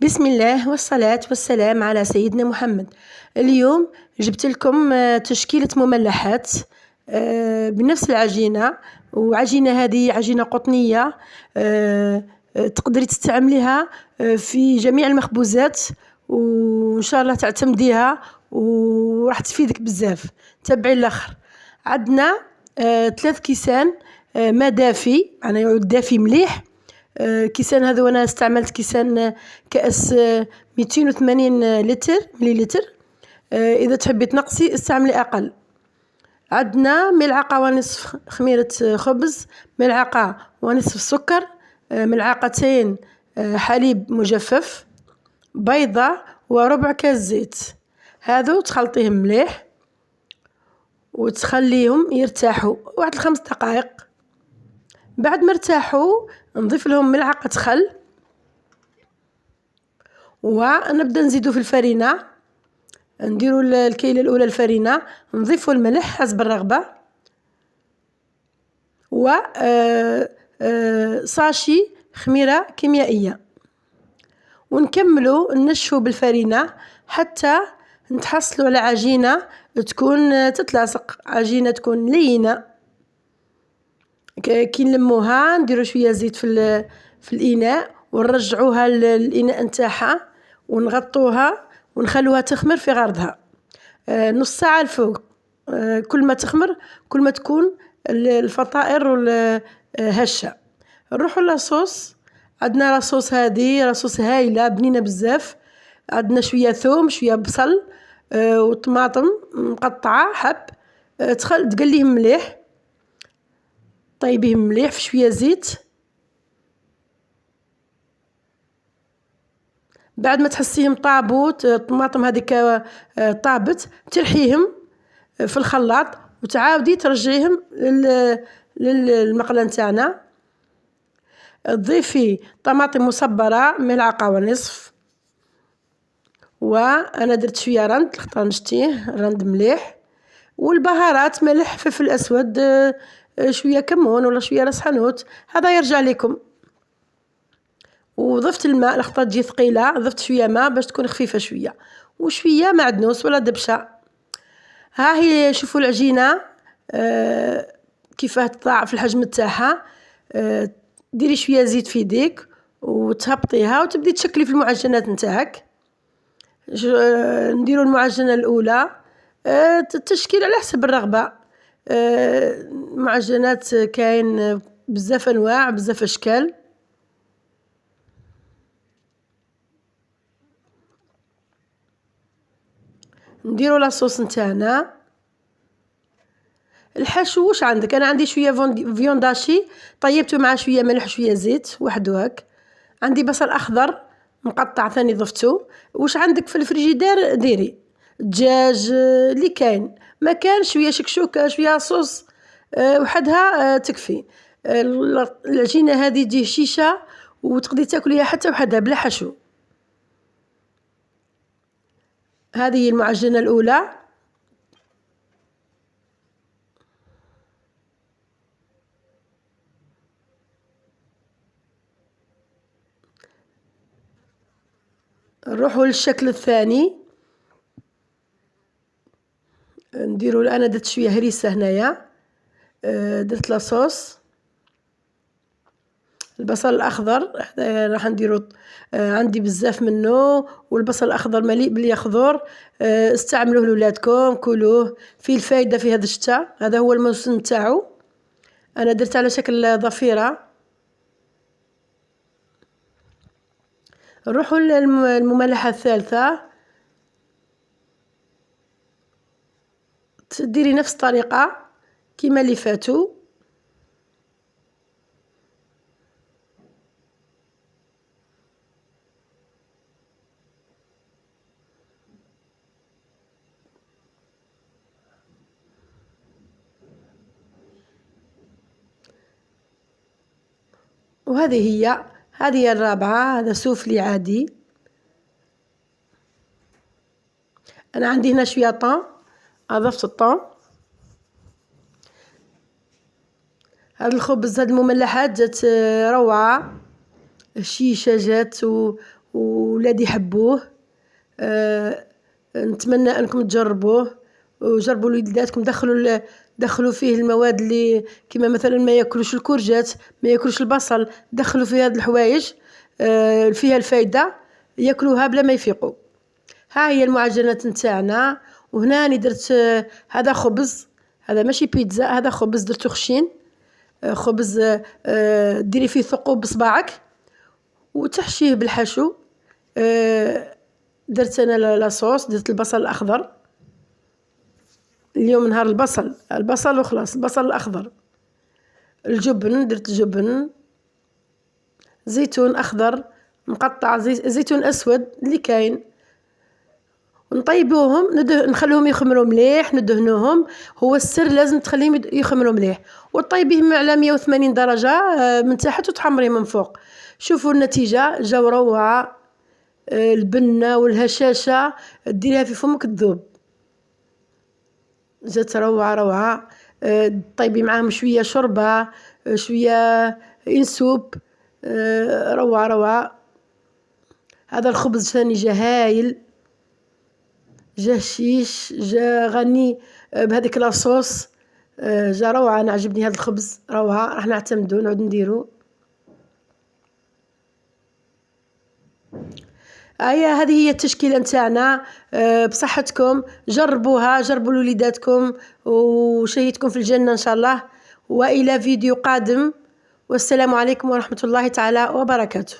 بسم الله والصلاة والسلام على سيدنا محمد. اليوم جبت لكم تشكيلة مملحات بنفس العجينة، وعجينة هذه عجينة قطنية تقدري تستعمليها في جميع المخبوزات، وإن شاء الله تعتمديها وراح تفيدك بزاف. تبعي الآخر. عندنا 3 كيسان ماء دافي، يعني يعود دافي مليح. كيسان هذو انا استعملت كيسان كأس 280 لتر مليلتر. اذا تحبي تنقصي استعملي اقل. عندنا ملعقة ونصف خميرة خبز، ملعقة ونصف سكر، ملعقتين حليب مجفف، بيضة، وربع كاس زيت. هذو تخلطيهم مليح وتخليهم يرتاحوا واحد 5 دقائق. بعد ما ارتاحوا نضيف لهم ملعقة خل، ونبدأ نزيدو في الفرينة. نديرو الكيلة الأولى الفرينة، نضيفو الملح حسب الرغبة، و ساشي خميرة كيميائية، ونكملو ننشفو بالفرينة حتى نتحصلو على عجينة تكون تتلاصق، عجينة تكون لينة. كي نلموها نديرو شوية زيت في الإناء، ونرجعوها للإناء نتاعها، ونغطوها ونخلوها تخمر في غرضها نص ساعة الفوق. كل ما تخمر كل ما تكون الفطائر هشة. نروحو لاصوص. عندنا لاصوص، هذه لاصوص هايلة بنينة بزاف. عندنا شوية ثوم، شوية بصل، وطماطم مقطعة حب. تقليهم مليح، طيبيهم مليح في شوية زيت. بعد ما تحسيهم طابوا، الطماطم هذيك طابت، ترحيهم في الخلاط وتعاودي ترجعيهم للمقلة نتاعنا. تضيفي طماطم مصبرة ملعقة ونصف، وانا درت شوية رند لخطر نشتيه رند مليح، والبهارات ملح فلفل اسود، شوية كمون ولا شوية راس حانوت، هذا يرجع لكم. وضفت الماء لخطر تجي ثقيلة، ضفت شوية ماء باش تكون خفيفة شوية، وشوية معدنوس ولا دبشة. ها هي، شوفوا العجينة كيفاه تطلع في الحجم تاعها. ديري شوية زيت في يديك وتهبطيها وتبدي تشكلي في المعجنات نتاعك. نديرو المعجنة الأولى، التشكيل على حسب الرغبة. معجنات كاين بزاف أنواع بزاف أشكال. نديرو لاصوص نتاعنا. الحشو واش عندك؟ انا عندي شويه فيونداشي طيبته مع شويه ملح شويه زيت وحده هاك. عندي بصل اخضر مقطع ثاني ضفته. واش عندك في الفريجيدير ديري دجاج اللي كاين، ما كان شويه شكشوكه شويه صوص وحدها تكفي. العجينه هذه تجي هشيشه وتقدري تاكليها حتى وحدها بلا حشو. هذه المعجنه الاولى. نروحو للشكل الثاني. نديرو، انا درت شويه هريسه هنايا، درت لاصوص. البصل الاخضر هذا راح نديرو، عندي بزاف منه، والبصل الاخضر مليء باليخضر. استعملوه لولادكم، كلوه، فيه الفايده في هذا الشتاء، هذا هو الموسم نتاعو. انا درت على شكل ضفيره. نروحوا للمملحه الثالثه. تديري نفس الطريقه كيما اللي فاتوا. هذه الرابعة. هذا سوفلي عادي. أنا عندي هنا شوية طون، أضفت الطون. هذا الخبز، هذه المملحات جات روعة، هشيشة جات وولادي يحبوه. نتمنى انكم تجربوه وجربوا لوليداتكم. دخلوا فيه المواد اللي كما مثلا ما ياكلوش الكورجات، ما ياكلوش البصل، دخلوا فيه هاد الحوايج فيها الفايدة، ياكلوها بلا ما يفيقوا. ها هي المعجنات نتاعنا. وهنا راني درت هذا خبز، هذا ماشي بيتزا، هذا خبز درتو خشين. خبز ديري فيه ثقوب بصباعك وتحشيه بالحشو. درت انا لاصوص، درت البصل الاخضر. اليوم نهار البصل وخلاص، البصل الاخضر. الجبن، درت جبن، زيتون اخضر مقطع، زيتون اسود اللي كاين. ونطيبوهم، نخليهم يخمروا مليح، ندهنوهم. هو السر لازم تخليهم يخمروا مليح، وطيبيهم على 180 درجة من تحت وتحمري من فوق. شوفوا النتيجة، جاو روعة. البنة والهشاشة ديريها في فمك تذوب، جات روعة روعة. طيبي معاهم شوية شوربة، شوية انسوب. روعة روعة. هذا الخبز ثاني جا هايل، جا شيش، جا غني بهذيك لاصوص. جا روعة. انا عجبني هذا الخبز روعة، راح نعتمدو نعود نديرو. هذه هي التشكيلة نتاعنا. بصحتكم، جربوها، جربوا لوليداتكم وشهيتكم في الجنة إن شاء الله. وإلى فيديو قادم، والسلام عليكم ورحمة الله تعالى وبركاته.